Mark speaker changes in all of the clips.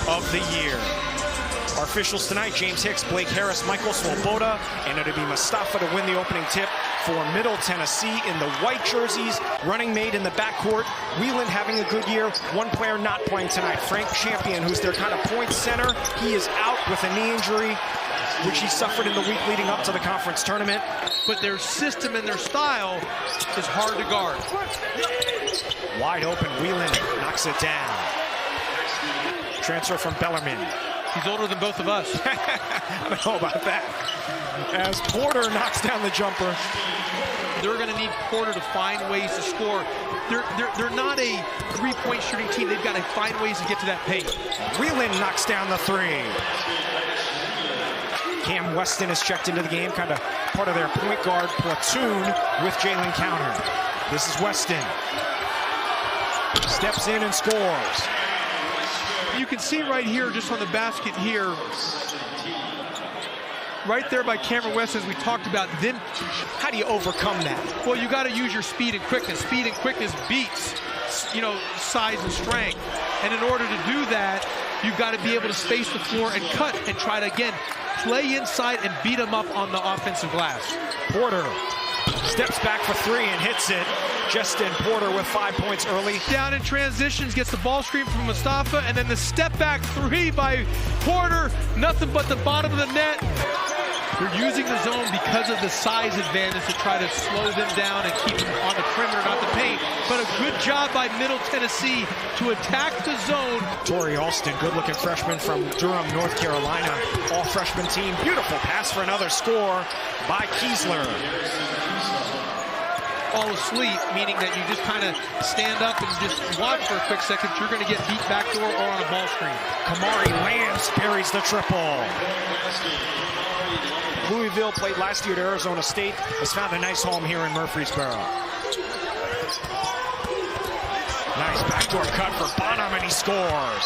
Speaker 1: of the year. Our officials tonight, James Hicks, Blake Harris, Michael Swoboda, and it'll be Mustafa to win the opening tip for Middle Tennessee in the white jerseys. Running mate in the backcourt. Wheeland having a good year. One player not playing tonight, Frank Champion, who's their kind of point center. He is out with a knee injury, which he suffered in the week leading up to the conference tournament.
Speaker 2: But their system and their style is hard to guard.
Speaker 1: Wide open, Wheeland knocks it down. Transfer from Bellarmine.
Speaker 2: He's older than both of us.
Speaker 1: I don't know about that. As Porter knocks down the jumper.
Speaker 2: They're going to need Porter to find ways to score. They're not a three-point shooting team. They've got to find ways to get to that paint.
Speaker 1: Wheeland knocks down the three. Cam Weston is checked into the game, kind of part of their point guard platoon with Jalen Counter. This is Weston. Steps in and scores.
Speaker 2: You can see right here, just on the basket here, right there by Cameron Weston, as we talked about, then
Speaker 1: how do you overcome that?
Speaker 2: Well, you got to use your speed and quickness. Speed and quickness beats, size and strength. And in order to do that, you've got to be able to space the floor and cut and try to, again, play inside and beat them up on the offensive glass.
Speaker 1: Porter steps back for three and hits it. Justin Porter with 5 points early.
Speaker 2: Down in transitions, gets the ball screen from Mustafa, and then the step back three by Porter. Nothing but the bottom of the net. They're using the zone because of the size advantage to try to slow them down and keep them on the perimeter, not the paint. But a good job by Middle Tennessee to attack the zone.
Speaker 1: Torrey Alston, good-looking freshman from Durham, North Carolina. All-freshman team. Beautiful pass for another score by Kiesler.
Speaker 2: All asleep, meaning that you just kind of stand up and just watch for a quick second. You're going to get beat backdoor or on a ball screen.
Speaker 1: Kamari Lance buries the triple. Louisville played last year at Arizona State, has found a nice home here in Murfreesboro. Nice backdoor cut for Bonham, and he scores.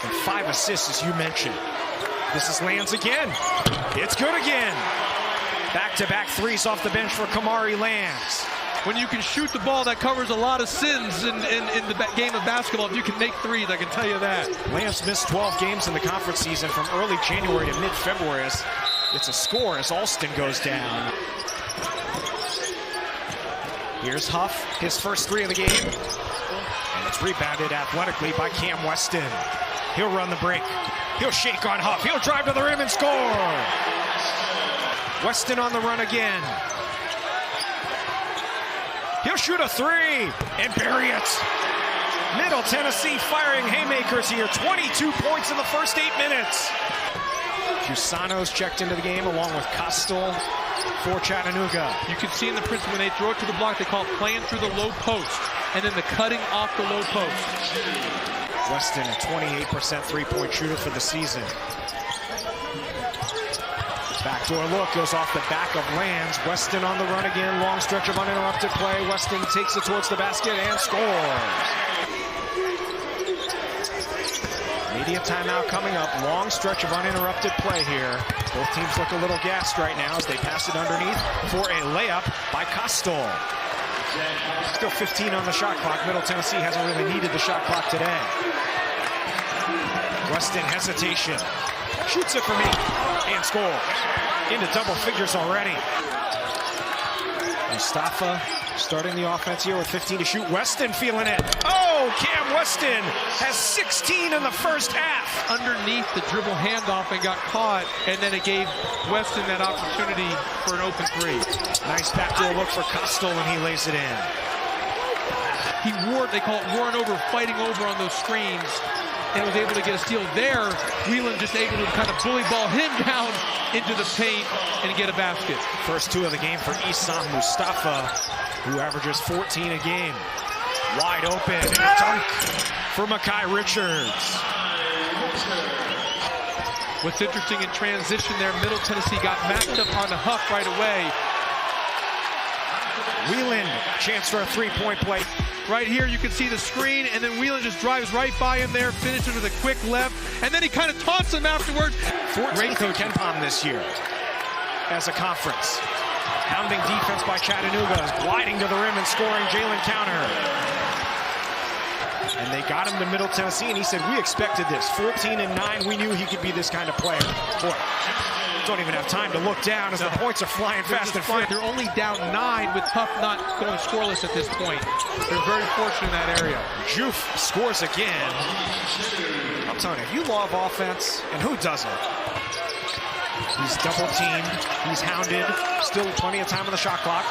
Speaker 1: And 5 assists, as you mentioned. This is Lance again. It's good again. Back-to-back threes off the bench for Kamari Lance.
Speaker 2: When you can shoot the ball, that covers a lot of sins in the game of basketball. If you can make threes, I can tell you that.
Speaker 1: Lance missed 12 games in the conference season from early January to mid-February. It's a score as Alston goes down. Here's Huff, his first three of the game. And it's rebounded athletically by Cam Weston. He'll run the break. He'll shake on Huff. He'll drive to the rim and score. Weston on the run again. He'll shoot a three and bury it. Middle Tennessee firing haymakers here. 22 points in the first 8 minutes. Cusano's checked into the game along with Costal for Chattanooga.
Speaker 2: You can see in the principle when they throw it to the block, they call it playing through the low post and then the cutting off the low post.
Speaker 1: Weston, a 28% three-point shooter for the season. Backdoor look goes off the back of Lands. Weston on the run again. Long stretch of uninterrupted play. Weston takes it towards the basket and scores. Media timeout coming up. Long stretch of uninterrupted play here. Both teams look a little gassed right now as they pass it underneath for a layup by Costal. Still 15 on the shot clock. Middle Tennessee hasn't really needed the shot clock today. Weston hesitation. Shoots it for me and scores. Into double figures already. Mustafa starting the offense here with 15 to shoot. Weston feeling it. Oh, Cam Weston has 16 in the first half.
Speaker 2: Underneath the dribble handoff and got caught, and then it gave Weston that opportunity for an open three.
Speaker 1: Nice backdoor look for Costal, and he lays it in.
Speaker 2: He wore, they call it warring over, fighting over on those screens, and was able to get a steal there. Wheeland just able to kind of bully ball him down into the paint and get a basket.
Speaker 1: First two of the game for Isam Mustafa, who averages 14 a game. Wide open, and a dunk for Mekhi Richards.
Speaker 2: What's interesting in transition there, Middle Tennessee got matched up on the Huff right away.
Speaker 1: Wheeland, chance for a three-point play.
Speaker 2: Right here, you can see the screen, and then Wheeland just drives right by him there, finishes with a quick left, and then he kind of taunts him afterwards.
Speaker 1: 14th in KenPom this year as a conference. Pounding defense by Chattanooga, gliding to the rim and scoring Jalen Counter. And they got him to Middle Tennessee, and he said, we expected this. 14-9, we knew he could be this kind of player. Boy, don't even have time to look down as the points are flying fast and fast.
Speaker 2: They're only down 9 with Huff not going scoreless at this point. They're very fortunate in that area.
Speaker 1: Juf scores again. I'm telling you, if you love offense, and who doesn't? He's double teamed, he's hounded, still plenty of time on the shot clock.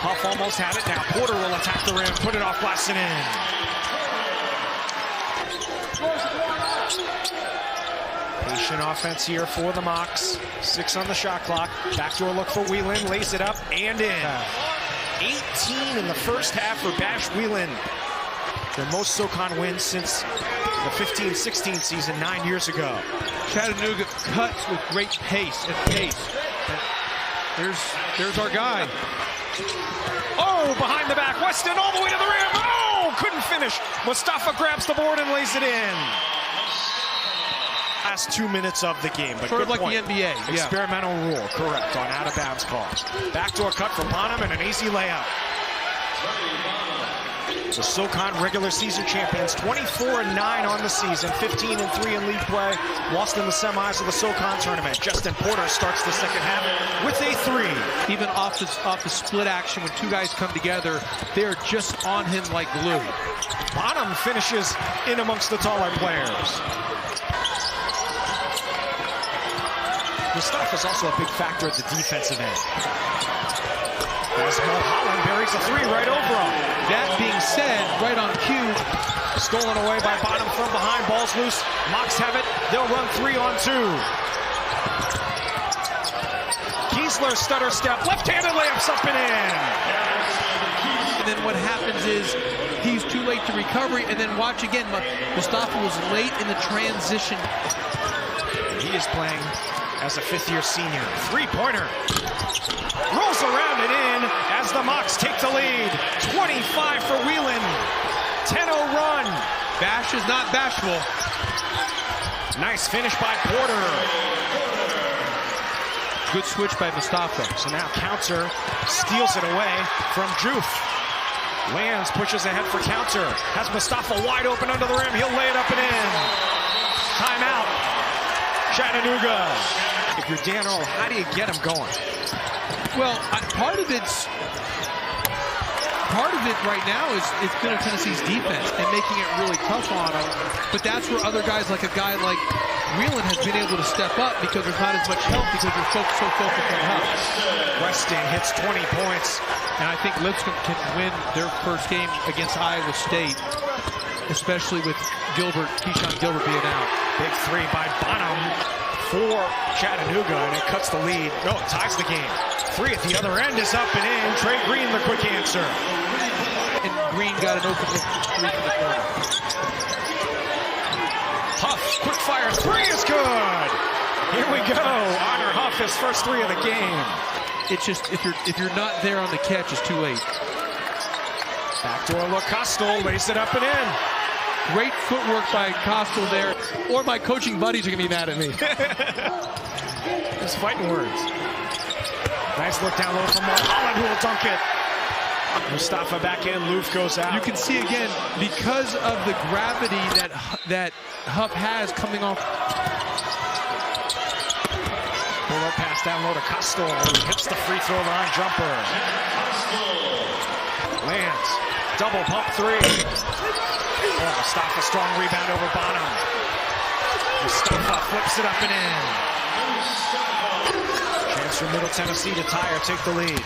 Speaker 1: Huff almost had it. Now Porter will attack the rim, put it off glass and in. Patient offense here for the Mocs. 6 on the shot clock. Backdoor look for Whelan, lays it up and in. 18 in the first half for Bash Whelan. Their most SoCon wins since the 15-16 season 9 years ago.
Speaker 2: Chattanooga cuts with great pace and pace. There's our guy.
Speaker 1: Oh, behind the back, Weston all the way to the rim. Oh, couldn't finish. Mustafa grabs the board and lays it in. Last 2 minutes of the game, but
Speaker 2: sort
Speaker 1: good
Speaker 2: of like
Speaker 1: point.
Speaker 2: the NBA.
Speaker 1: Experimental rule, correct, on out-of-bounds call. Backdoor cut for Bonham and an easy layup. The SoCon regular season champions, 24-9 on the season, 15-3 in league play, lost in the semis of the SoCon tournament. Justin Porter starts the second half with a 3.
Speaker 2: Even off the split action, when 2 guys come together, they're just on him like glue.
Speaker 1: Bonham finishes in amongst the taller players. Mustafa is also a big factor at the defensive end. As Mulholland buries a 3 right over him.
Speaker 2: That being said, right on cue.
Speaker 1: Stolen away by Bonham from behind. Ball's loose. Mocs have it. They'll run 3 on 2. Kiesler stutter step. Left-handed layups up and in.
Speaker 2: And then what happens is he's too late to recovery. And then watch again. Mustafa was late in the transition.
Speaker 1: He is playing as a 5th-year senior. 3-pointer. Rolls around and in as the Mocs take the lead. 25 for Whelan. 10-0 run.
Speaker 2: Bash is not bashful.
Speaker 1: Nice finish by Porter.
Speaker 2: Good switch by Mustafa.
Speaker 1: So now Counter steals it away from Juf. Lands, pushes ahead for Counter. Has Mustafa wide open under the rim. He'll lay it up and in. Timeout. Chattanooga. If you're Dan Earl, how do you get him going?
Speaker 2: Well, part of it right now is Middle Tennessee's defense and making it really tough on them. But that's where other guys, like a guy like Whelan, has been able to step up because there's not as much help because you're so focused on Huff.
Speaker 1: Weston hits 20 points.
Speaker 2: And I think Lipscomb can win their first game against Iowa State, especially with Keyshawn Gilbert being out.
Speaker 1: Big 3 by Bonham for Chattanooga, and it cuts the lead. No, it ties the game. 3 at the other end is up and in. Trey Green, the quick answer.
Speaker 2: And Green got an open 3 from the corner.
Speaker 1: Huff, quick fire 3 is good. Here we go. Honor Huff, his first 3 of the game.
Speaker 2: It's just if you're not there on the catch, it's too late.
Speaker 1: Backdoor look, Costal lays it up and in.
Speaker 2: Great footwork by Costal there. Or my coaching buddies are going to be mad at me.
Speaker 1: Just fighting words. Nice look down low from Mulholland, who will dunk it. Mustafa back in, Loof goes out.
Speaker 2: You can see again, because of the gravity that Huff has coming off.
Speaker 1: Pull up pass down low to Costal, who hits the free throw line jumper. Lands, double pump 3. Oh, Mustafa, strong rebound over Bonham. Mustafa flips it up and in. Chance for Middle Tennessee to tie or take the lead.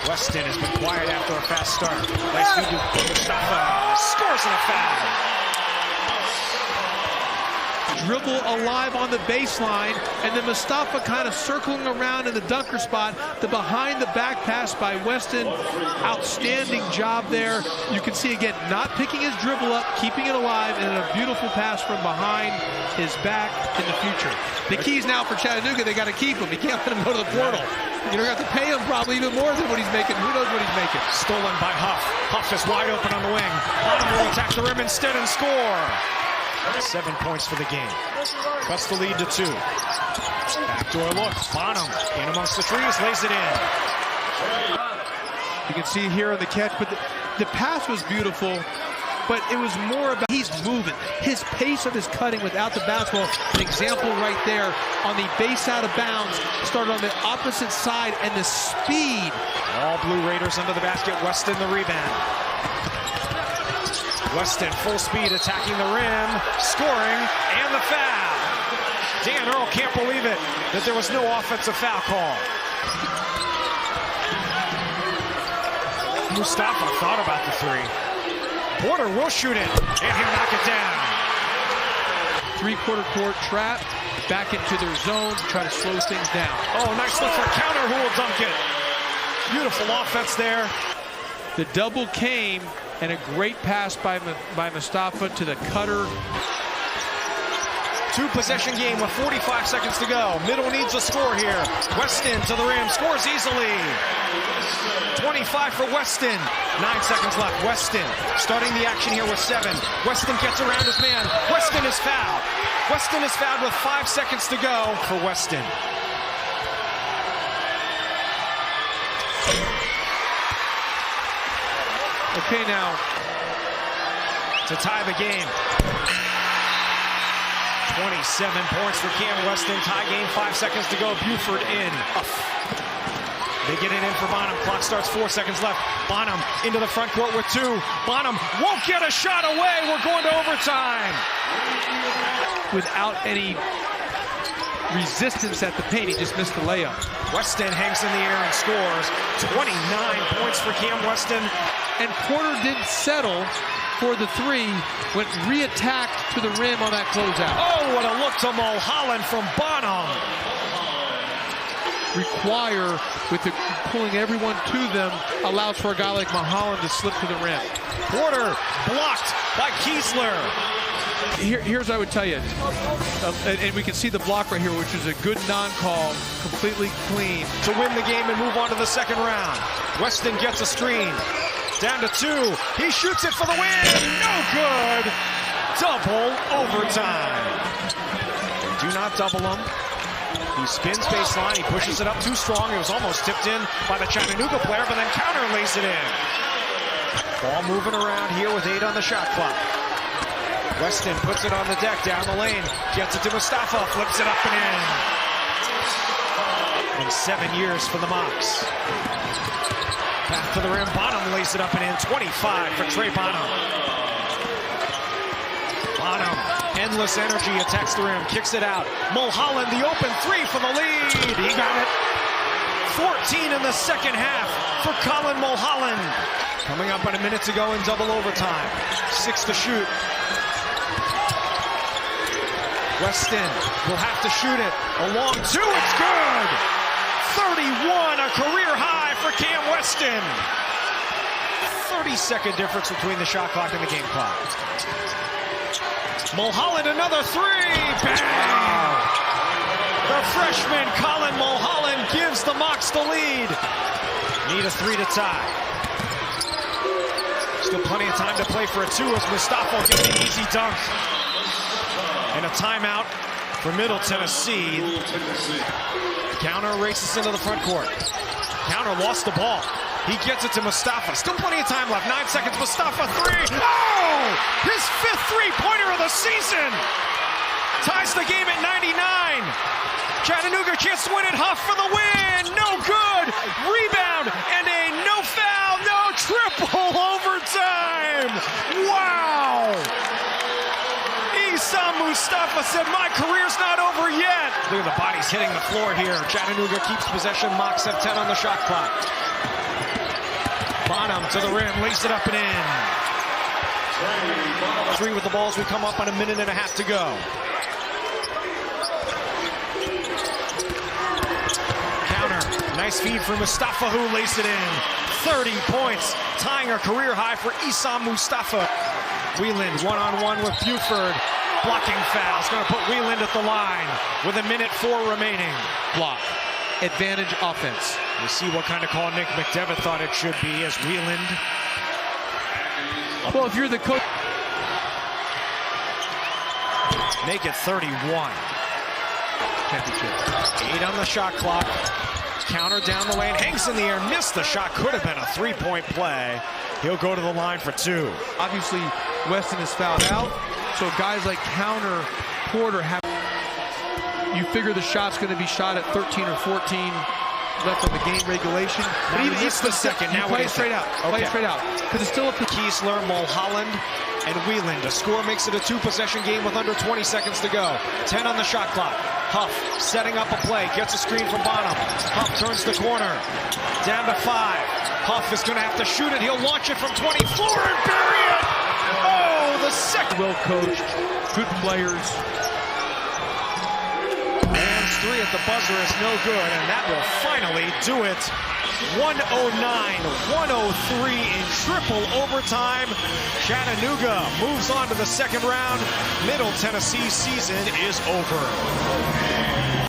Speaker 1: Weston has been quiet after a fast start. Nice feed to Mustafa. Scores in a foul.
Speaker 2: Dribble alive on the baseline, and then Mustafa kind of circling around in the dunker spot. The behind the back pass by Weston. Outstanding job there. You can see again, not picking his dribble up, keeping it alive, and a beautiful pass from behind his back in the future. The keys now for Chattanooga, they got to keep him. You can't let him go to the portal. You don't have to pay him probably even more than what he's making. Who knows what he's making?
Speaker 1: Stolen by Huff. Huff is wide open on the wing. Bonham will attack the rim instead and score. 7 points for the game. Cuts the lead to 2. Backdoor look. Bonham in amongst the trees, lays it in.
Speaker 2: You can see here on the catch, but the pass was beautiful. but it was more about he's moving. His pace of his cutting without the basketball, an example right there on the base out of bounds, started on the opposite side, and the speed.
Speaker 1: All Blue Raiders under the basket, Weston the rebound. Weston full speed attacking the rim, scoring, and the foul. Dan Earl can't believe it that there was no offensive foul call. Mustafa thought about the three. Porter will shoot it, and he'll knock it down.
Speaker 2: Three-quarter court trap, back into their zone, try to slow things down.
Speaker 1: Oh, nice look for Counter, who will dunk it. Beautiful offense there.
Speaker 2: The double came, and a great pass by Mustafa to the cutter.
Speaker 1: Two-possession game with 45 seconds to go. Middle needs a score here. Weston to the rim, scores easily. 25 for Weston. 9 seconds left. Weston starting the action here with 7. Weston gets around his man. Weston is fouled. Weston is fouled with 5 seconds to go for Weston.
Speaker 2: Okay, now
Speaker 1: to tie the game. 27 points for Cam Weston. Tie game, 5 seconds to go. Buford in. They get it in for Bonham. Clock starts, 4 seconds left. Bonham into the front court with 2. Bonham won't get a shot away. We're going to overtime.
Speaker 2: Without any resistance at the paint, he just missed the layup.
Speaker 1: Weston hangs in the air and scores. 29 points for Cam Weston.
Speaker 2: And Porter didn't settle for the 3, went re-attacked to the rim on that closeout.
Speaker 1: Oh, what a look to Mulholland from Bonham.
Speaker 2: Require, with the pulling everyone to them, allows for a guy like Mulholland to slip to the rim.
Speaker 1: Porter blocked by Kiesler.
Speaker 2: Here's what I would tell you, and we can see the block right here, which is a good non-call, completely clean.
Speaker 1: To win the game and move on to the second round. Weston gets a screen. Down to 2. He shoots it for the win. No good. Double overtime. They do not double him. He spins baseline. He pushes it up too strong. It was almost tipped in by the Chattanooga player, but then Counter lays it in. Ball moving around here with 8 on the shot clock. Weston puts it on the deck down the lane. Gets it to Mustafa. Flips it up and in. In 7 years for the Mocs. Back to the rim, Bonham lays it up and in. 25 for Trey Bonham. Bonham, endless energy, attacks the rim, kicks it out. Mulholland, the open 3 for the lead. He got it. 14 in the second half for Colin Mulholland. Coming up on a minute to go in double overtime. 6 to shoot. Weston will have to shoot it. A long 2, it's good. 31, a career high for Cam Weston. 30-second difference between the shot clock and the game clock. Mulholland, another 3. Bang! The freshman Colin Mulholland gives the Mocs the lead. Need a 3 to tie. Still plenty of time to play for a 2 as Mustafa gets the easy dunk. And a timeout for Middle Tennessee. Counter races into the front court. Counter lost the ball. He gets it to Mustafa. Still plenty of time left. 9 seconds. Mustafa 3. Oh! His 5th three-pointer of the season. Ties the game at 99. Chattanooga chance to win it. Huff for the win. No good. Rebound and a no foul, no triple overtime. Wow! Mustafa said, my career's not over yet. Look at the bodies hitting the floor here. Chattanooga keeps possession. Mocs have 10 on the shot clock. Bonham to the rim, lays it up and in. 3 with the ball as we come up on a minute and a half to go. Counter, nice feed for Mustafa, who lays it in. 30 points, tying a career high for Issam Mustafa. Wheeland one-on-one with Buford. Blocking foul. It's going to put Wheeland at the line with a minute 4 remaining.
Speaker 2: Block. Advantage offense.
Speaker 1: We'll see what kind of call Nick McDevitt thought it should be as Wheeland.
Speaker 2: Well, if you're the coach.
Speaker 1: Make it 31.
Speaker 2: Championship.
Speaker 1: 8 on the shot clock. Counter down the lane. Hangs in the air. Missed the shot. Could have been a 3-point play. He'll go to the line for 2.
Speaker 2: Obviously, Weston is fouled out. So guys like Counter, Porter have. You figure the shot's going to be shot at 13 or 14 left on the game regulation.
Speaker 1: But even it's the second. Now
Speaker 2: play it straight out. Play it straight out. Because it's still up to
Speaker 1: Kiesler, Mulholland, and Wieland. A score makes it a two-possession game with under 20 seconds to go. 10 on the shot clock. Huff setting up a play. Gets a screen from Bonham. Huff turns the corner. Down to 5. Huff is going to have to shoot it. He'll launch it from 24 and bury it. Oh, the second.
Speaker 2: Well coached. Good players.
Speaker 1: Rams 3 at the buzzer is no good, and that will finally do it. 109-103 in triple overtime. Chattanooga moves on to the second round. Middle Tennessee season is over.